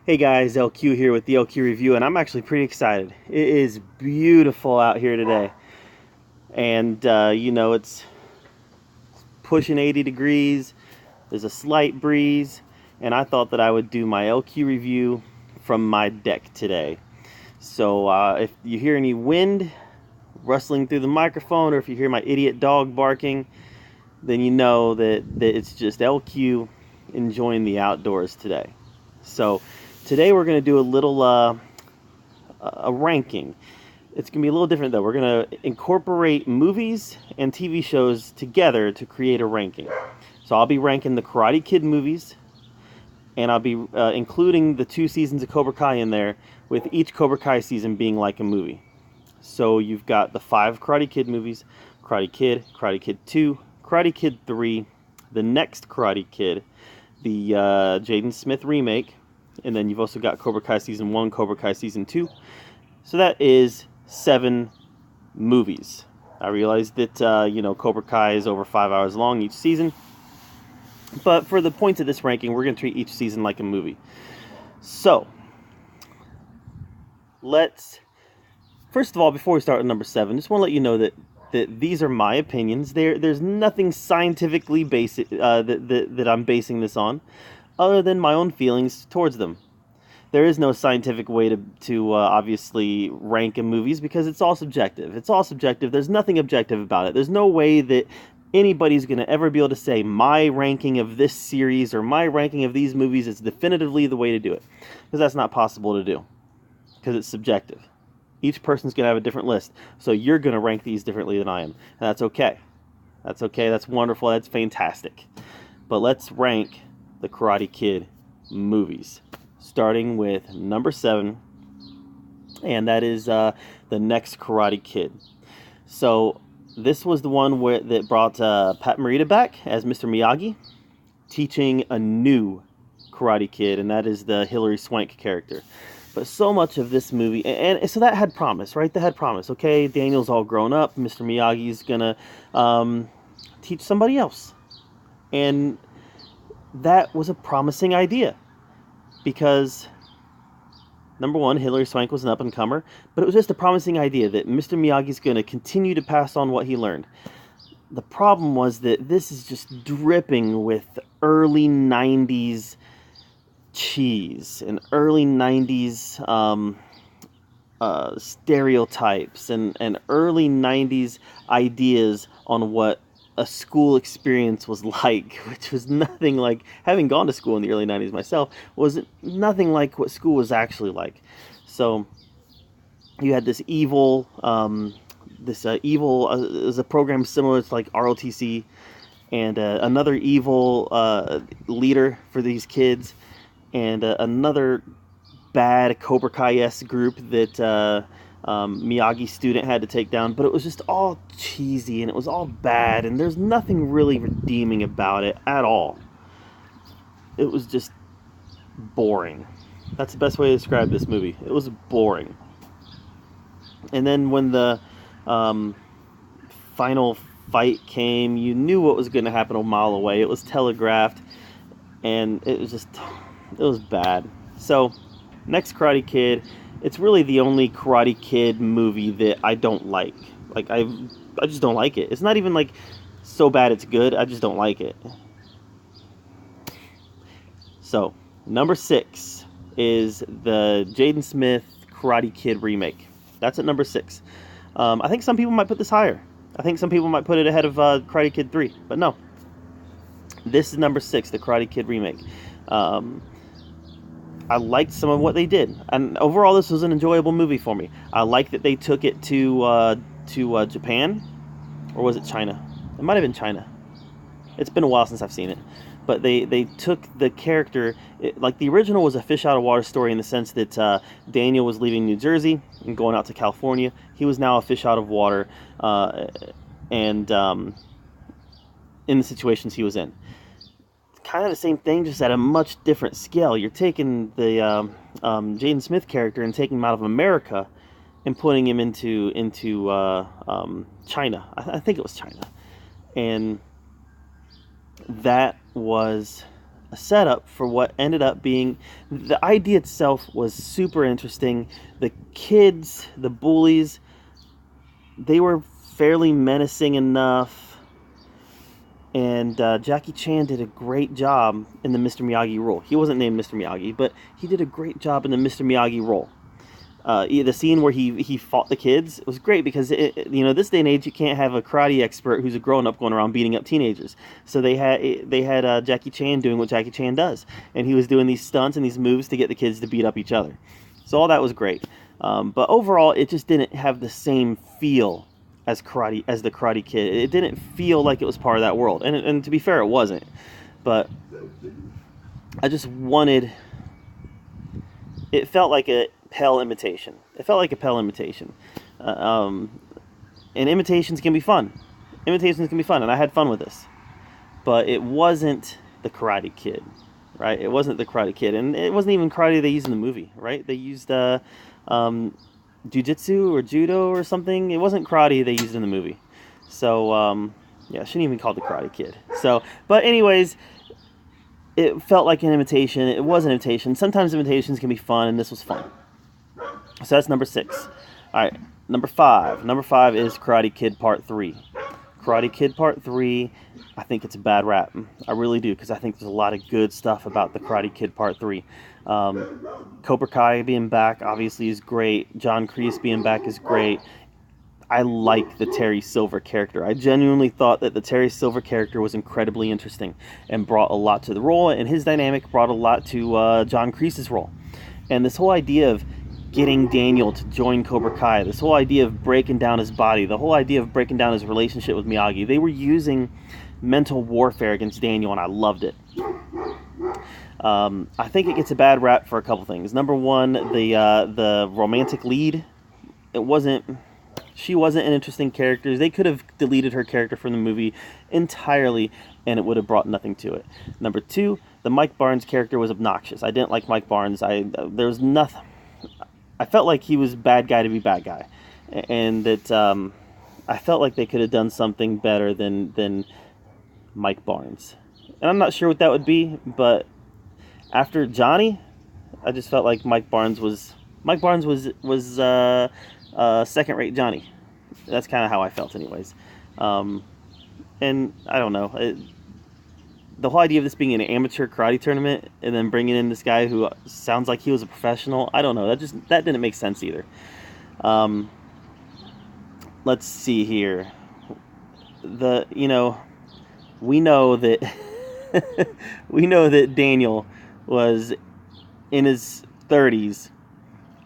Hey guys, LQ here with the LQ review, and I'm actually pretty excited. It is beautiful out here today, and it's pushing 80 degrees. There's a slight breeze, and I thought that I would do my LQ review from my deck today. So if you hear any wind rustling through the microphone, or if you hear my idiot dog barking, then you know that it's just LQ enjoying the outdoors today. So today we're going to do a ranking. It's going to be a little different though. We're going to incorporate movies and TV shows together to create a ranking. So I'll be ranking the Karate Kid movies, and I'll be including the 2 seasons of Cobra Kai in there, with each Cobra Kai season being like a movie. So you've got the 5 Karate Kid movies: Karate Kid 2, Karate Kid 3, the next Karate Kid, the Jaden Smith remake, and then you've also got Cobra Kai Season 1, Cobra Kai Season 2. So that is 7 movies. I realize that, Cobra Kai is over 5 hours long each season. But for the points of this ranking, we're going to treat each season like a movie. So, first of all, before we start with number 7, just want to let you know that these are my opinions. There's nothing scientifically basic that I'm basing this on, other than my own feelings towards them. There is no scientific way to obviously rank movies, because it's all subjective. It's all subjective. There's nothing objective about it. There's no way that anybody's going to ever be able to say my ranking of this series or my ranking of these movies is definitively the way to do it, because that's not possible to do, because it's subjective. Each person's going to have a different list, so you're going to rank these differently than I am, and that's okay. That's okay. That's wonderful. That's fantastic. But let's rank the Karate Kid movies, starting with number 7, and that is the next Karate Kid. So this was the one that brought Pat Morita back as Mr. Miyagi, teaching a new Karate Kid, and that is the Hilary Swank character. But so much of this movie, and so that had promise, right? That had promise. Okay, Daniel's all grown up. Mr. Miyagi's gonna teach somebody else, and that was a promising idea, because number one, Hilary Swank was an up-and-comer, but it was just a promising idea that Mr. Miyagi's going to continue to pass on what he learned. The problem was that this is just dripping with early 90s cheese and early 90s stereotypes and early 90s ideas on what a school experience was like, which was nothing like, having gone to school in the early 90s myself, was nothing like what school was actually like. So you had this evil, is a program similar to like ROTC, and another evil leader for these kids, and another bad Cobra Kai-esque group that Miyagi's student had to take down. But it was just all cheesy, and it was all bad, and there's nothing really redeeming about it at all. It was just boring. That's the best way to describe this movie. It was boring. And then when the final fight came, you knew what was going to happen a mile away. It was telegraphed, and it was bad. So, next Karate Kid, it's really the only Karate Kid movie that I don't like. Like, I just don't like it. It's not even like so bad it's good. I just don't like it. So, number 6 is the Jaden Smith Karate Kid remake. That's at number 6. I think some people might put this higher. I think some people might put it ahead of Karate Kid 3. But no. This is number 6, the Karate Kid remake. I liked some of what they did, and overall this was an enjoyable movie for me. I like that they took it to Japan, or was it China? It might have been China. It's been a while since I've seen it, but they took the character, like the original was a fish out of water story, in the sense that Daniel was leaving New Jersey and going out to California. He was now a fish out of water, and in the situations he was in. Kind of the same thing, just at a much different scale. You're taking the Jaden Smith character and taking him out of America and putting him into China. I think it was China, and that was setup for what ended up being, the idea itself was super interesting. The kids, the bullies, they were fairly menacing enough, and Jackie Chan did a great job in the Mr. Miyagi role. He wasn't named Mr. Miyagi, but he did a great job in the Mr. Miyagi role. The scene where he fought the kids was great because this day and age you can't have a karate expert who's a grown up going around beating up teenagers. So they had Jackie Chan doing what Jackie Chan does, and he was doing these stunts and these moves to get the kids to beat up each other. So all that was great, but overall it just didn't have the same feel as the Karate Kid. It didn't feel like it was part of that world, and to be fair, it wasn't. But I just wanted. It felt like a Pell imitation. It felt like a Pell imitation. And imitations can be fun. Imitations can be fun, and I had fun with this. But it wasn't the Karate Kid, right? It wasn't the Karate Kid, and it wasn't even karate they used in the movie, right? They used jujitsu or judo or something. It wasn't karate they used in the movie. So, yeah, I shouldn't even call it the Karate Kid. So, but anyways, it felt like an imitation. It was an imitation. Sometimes imitations can be fun, and this was fun. So that's number 6. All right, number 5. Number 5 is Karate Kid Part 3. Karate Kid Part 3, I think it's a bad rap. I really do, because I think there's a lot of good stuff about the Karate Kid Part 3. Cobra Kai being back, obviously, is great. John Kreese being back is great. I like the Terry Silver character. I genuinely thought that the Terry Silver character was incredibly interesting and brought a lot to the role, and his dynamic brought a lot to John Kreese's role. And this whole idea of getting Daniel to join Cobra Kai, this whole idea of breaking down his body, the whole idea of breaking down his relationship with Miyagi, they were using mental warfare against Daniel, and I loved it. I think it gets a bad rap for a couple things. Number one, the romantic lead, she wasn't an interesting character. They could have deleted her character from the movie entirely, and it would have brought nothing to it. Number 2, the Mike Barnes character was obnoxious. I didn't like Mike Barnes. There was nothing. I felt like he was bad guy to be bad guy, and that I felt like they could have done something better than Mike Barnes. And I'm not sure what that would be, but after Johnny, I just felt like Mike Barnes was second-rate Johnny. That's kind of how I felt, anyways. And I don't know. The whole idea of this being an amateur karate tournament and then bringing in this guy who sounds like he was a professional, I don't know. That didn't make sense either. Let's see here. We know that we know that Daniel was in his 30s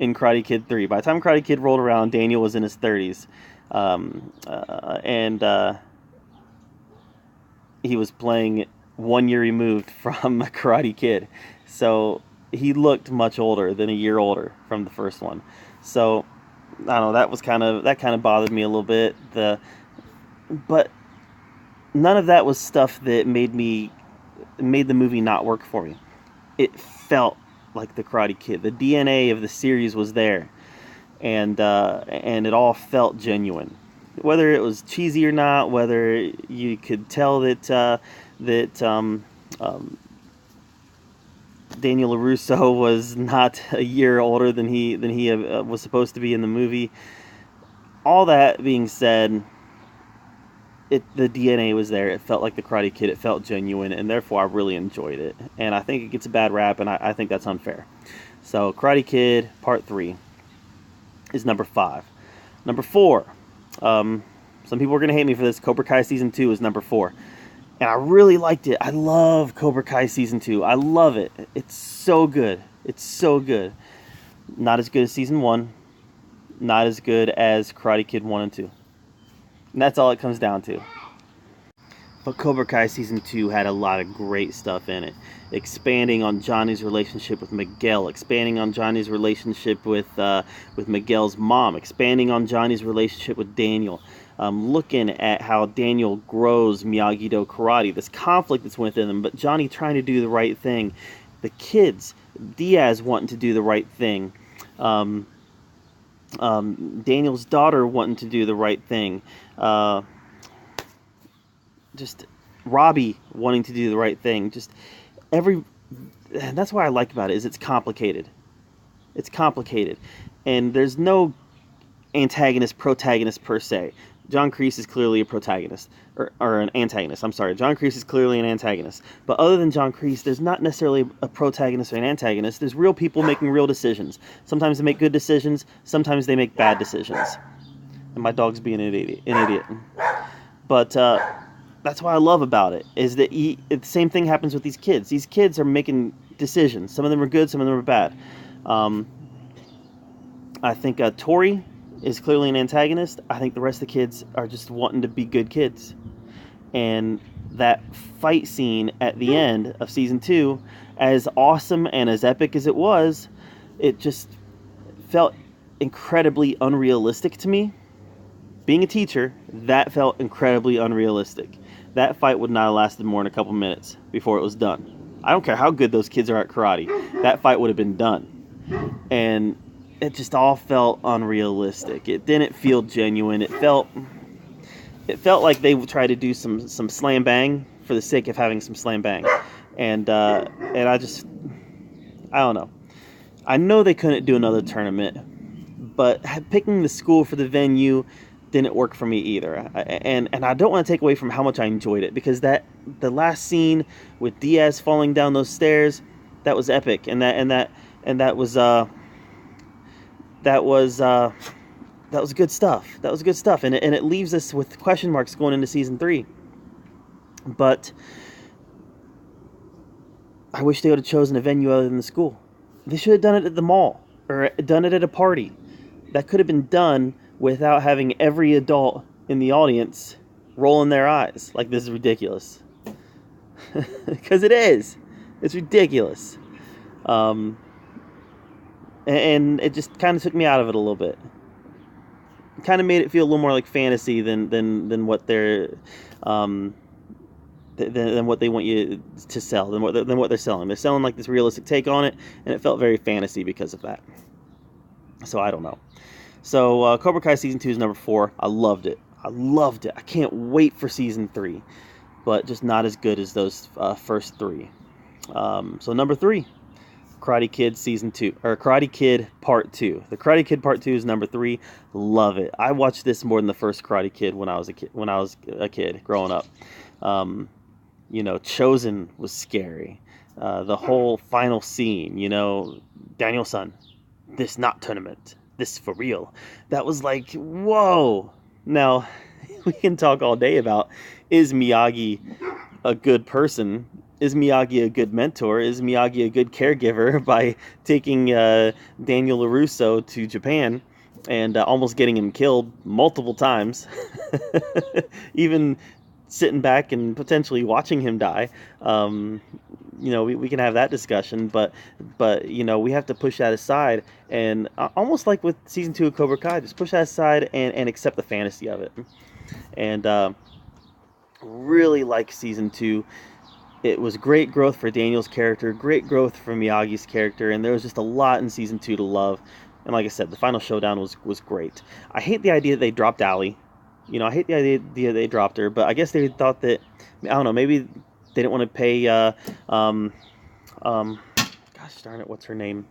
in Karate Kid 3. By the time Karate Kid rolled around, Daniel was in his 30s. And he was playing 1 year removed from Karate Kid. So he looked much older than a year older from the first one. So I don't know, that kind of bothered me a little bit. But none of that was stuff that made the movie not work for me. It felt like the Karate Kid. The DNA of the series was there, and it all felt genuine. Whether it was cheesy or not, whether you could tell that Daniel LaRusso was not a year older than he was supposed to be in the movie. All that being said, the DNA was there. It felt like the Karate Kid. It felt genuine, and therefore I really enjoyed it. And I think it gets a bad rap, and I think that's unfair. So Karate Kid Part 3 is number 5. Number 4, some people are going to hate me for this. Cobra Kai Season 2 is number 4. And I really liked it. I love Cobra Kai Season 2. I love it. It's so good. It's so good. Not as good as Season 1. Not as good as Karate Kid 1 and 2. And that's all it comes down to. But Cobra Kai Season 2 had a lot of great stuff in it. Expanding on Johnny's relationship with Miguel. Expanding on Johnny's relationship with Miguel's mom. Expanding on Johnny's relationship with Daniel. Looking at how Daniel grows Miyagi-Do karate. This conflict that's within them. But Johnny trying to do the right thing. The kids. Diaz wanting to do the right thing. Daniel's daughter wanting to do the right thing. Just Robbie wanting to do the right thing. Just every and that's what I like about it is it's complicated. It's complicated, and there's no antagonist protagonist per se. John Kreese is clearly a protagonist or an antagonist. I'm sorry, John Kreese is clearly an antagonist. But other than John Kreese, there's not necessarily a protagonist or an antagonist. There's real people making real decisions. Sometimes they make good decisions. Sometimes they make bad decisions. And my dog's being an idiot. But that's what I love about it is that the same thing happens with these kids. These kids are making decisions. Some of them are good. Some of them are bad. I think Tori is clearly an antagonist. I think the rest of the kids are just wanting to be good kids. And that fight scene at the end of season 2, as awesome and as epic as it just felt incredibly unrealistic to me. Being a teacher, that felt incredibly unrealistic. That fight would not have lasted more than a couple minutes before it was done. I don't care how good those kids are at karate. That fight would have been done. And it just all felt unrealistic. It didn't feel genuine. It felt like they tried to do some slam bang for the sake of having some slam bang. And I don't know. I know they couldn't do another tournament, but picking the school for the venue didn't work for me either. And I don't want to take away from how much I enjoyed it, because the last scene with Diaz falling down those stairs, that was epic, and that was good stuff. That was good stuff, and it leaves us with question marks going into season 3. But I wish they would have chosen a venue other than the school. They should have done it at the mall or done it at a party. That could have been done without having every adult in the audience rolling their eyes like this is ridiculous. Because it is. It's ridiculous. And it just kind of took me out of it a little bit. It kind of made it feel a little more like fantasy than what they're than what they want you to sell, than what they're selling. They're selling like this realistic take on it, and it felt very fantasy because of that. So I don't know. So Cobra Kai season 2 is number 4. I loved it. I can't wait for season 3, but just not as good as those first 3. So number 3. Karate Kid season 2, or Karate Kid Part 2. The Karate Kid Part 2 is number 3. Love it. I watched this more than the first Karate Kid when I was a kid growing up. Chosen was scary. The whole final scene, Daniel-san, this not tournament, this for real. That was like, whoa. Now, we can talk all day about, is Miyagi a good person? Is Miyagi a good mentor? Is Miyagi a good caregiver by taking Daniel LaRusso to Japan and almost getting him killed multiple times? Even sitting back and potentially watching him die. We can have that discussion, but we have to push that aside, and almost like with season 2 of Cobra Kai, just push that aside and accept the fantasy of it. And really like season 2. It was great growth for Daniel's character, great growth for Miyagi's character, and there was just a lot in season 2 to love. And like I said, the final showdown was great. I hate the idea that they dropped Allie. I hate the idea they dropped her, but I guess they thought that, I don't know, maybe they didn't want to pay, gosh darn it, what's her name?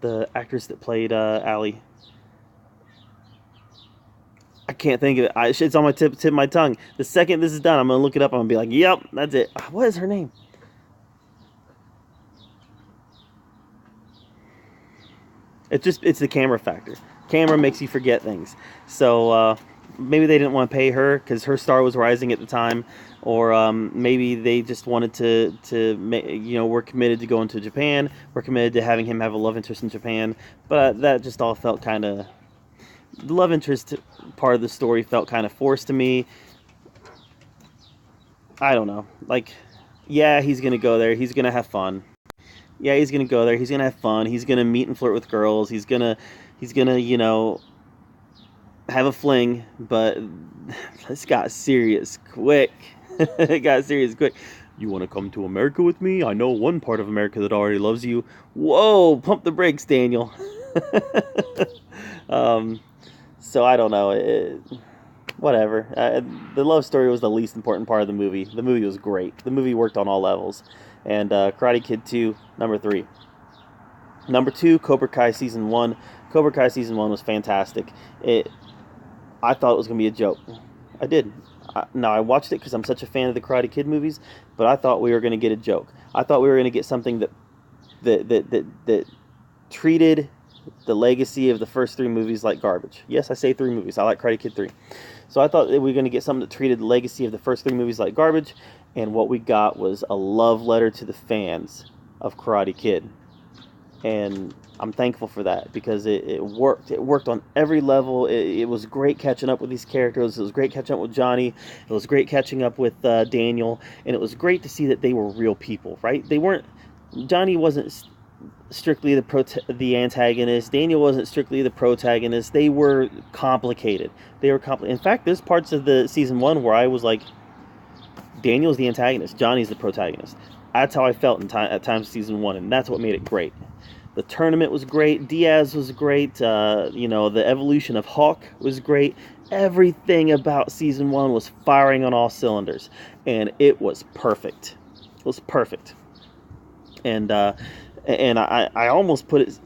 The actress that played Allie. I can't think of it. It's on my tip of my tongue. The second this is done, I'm going to look it up. I'm going to be like, yep, that's it. What is her name? It's the camera factor. Camera makes you forget things. So maybe they didn't want to pay her because her star was rising at the time. Or maybe they just wanted to we're committed to going to Japan. We're committed to having him have a love interest in Japan. But that just all felt kind of... The love interest part of the story felt kind of forced to me. I don't know. Like, yeah, he's going to go there. He's going to have fun. Yeah, he's going to go there. He's going to have fun. He's going to meet and flirt with girls. He's going to, have a fling. But this got serious quick. It got serious quick. You want to come to America with me? I know one part of America that already loves you. Whoa, pump the brakes, Daniel. So I don't know. whatever. The love story was the least important part of the movie. The movie was great. The movie worked on all levels. And Karate Kid 2, number 3. Number 2, Cobra Kai Season 1. Cobra Kai Season 1 was fantastic. I thought it was going to be a joke. I did. Now, I watched it because I'm such a fan of the Karate Kid movies, but I thought we were going to get a joke. I thought we were going to get something that treated the legacy of the first 3 movies like garbage. Yes, I say 3 movies. I like Karate Kid 3. So I thought that we were going to get something that treated the legacy of the first 3 movies like garbage, and what we got was a love letter to the fans of Karate Kid. And I'm thankful for that because it worked. It worked on every level. It was great catching up with these characters. It was great catching up with Johnny. It was great catching up with Daniel. And it was great to see that they were real people, right? Johnny wasn't strictly the antagonist. Daniel wasn't strictly the protagonist. They were complicated. In fact, there's parts of the season 1 where I was like, Daniel's the antagonist. Johnny's the protagonist. That's how I felt at times season 1, and that's what made it great. The tournament was great. Diaz was great. The evolution of Hawk was great. Everything about season 1 was firing on all cylinders, and it was perfect. It was perfect. And I almost put it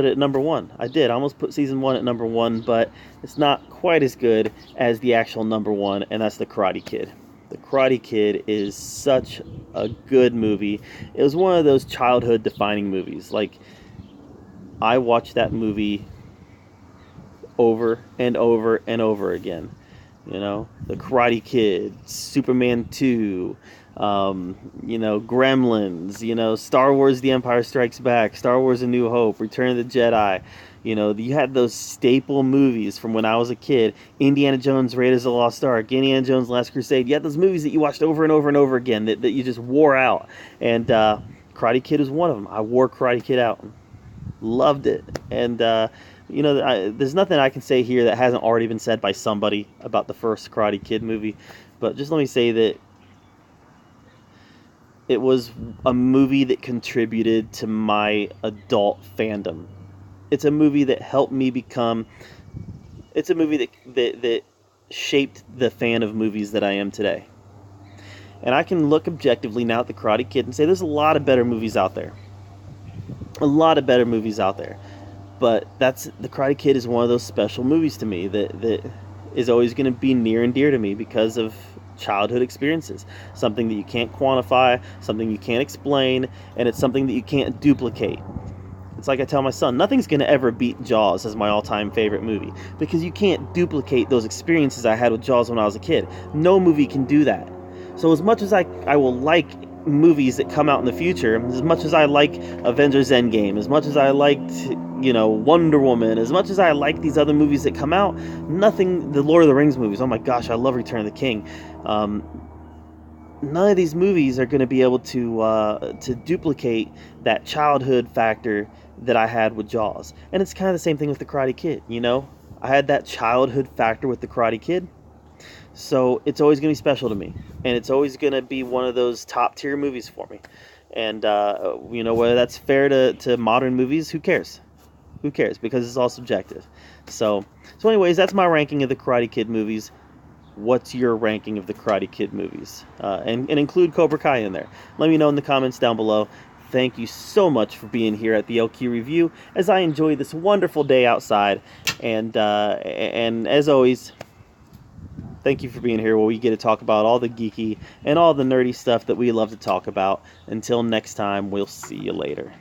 at number 1. I did. I almost put season 1 at number 1, but it's not quite as good as the actual number 1, and that's The Karate Kid. The Karate Kid is such a good movie. It was one of those childhood defining movies. Like, I watched that movie over and over and over again. The Karate Kid, Superman 2, Gremlins, Star Wars The Empire Strikes Back, Star Wars A New Hope, Return of the Jedi. You had those staple movies from when I was a kid. Indiana Jones, Raiders of the Lost Ark, Indiana Jones, Last Crusade. You had those movies that you watched over and over and over again that you just wore out. And Karate Kid was one of them. I wore Karate Kid out. Loved it. And, there's nothing I can say here that hasn't already been said by somebody about the first Karate Kid movie. But just let me say that it was a movie that contributed to my adult fandom. It's a movie that helped me it's a movie that shaped the fan of movies that I am today. And I can look objectively now at The Karate Kid and say there's a lot of better movies out there. But The Karate Kid is one of those special movies to me that is always going to be near and dear to me because of childhood experiences. Something that you can't quantify, something you can't explain, and it's something that you can't duplicate. It's like I tell my son, nothing's going to ever beat Jaws as my all-time favorite movie because you can't duplicate those experiences I had with Jaws when I was a kid. No movie can do that. So as much as I will like movies that come out in the future, as much as I like Avengers Endgame, as much as I liked, Wonder Woman, as much as I like these other movies that come out, the Lord of the Rings movies, oh my gosh, I love Return of the King. None of these movies are going to be able to duplicate that childhood factor that I had with Jaws. And it's kind of the same thing with The Karate Kid, I had that childhood factor with The Karate Kid. So it's always going to be special to me. And it's always going to be one of those top tier movies for me. And, whether that's fair to modern movies, who cares? Who cares? Because it's all subjective. So anyways, that's my ranking of the Karate Kid movies. What's your ranking of the Karate Kid movies? And include Cobra Kai in there. Let me know in the comments down below. Thank you so much for being here at the LQ Review as I enjoy this wonderful day outside. And as always, thank you for being here where we get to talk about all the geeky and all the nerdy stuff that we love to talk about. Until next time, we'll see you later.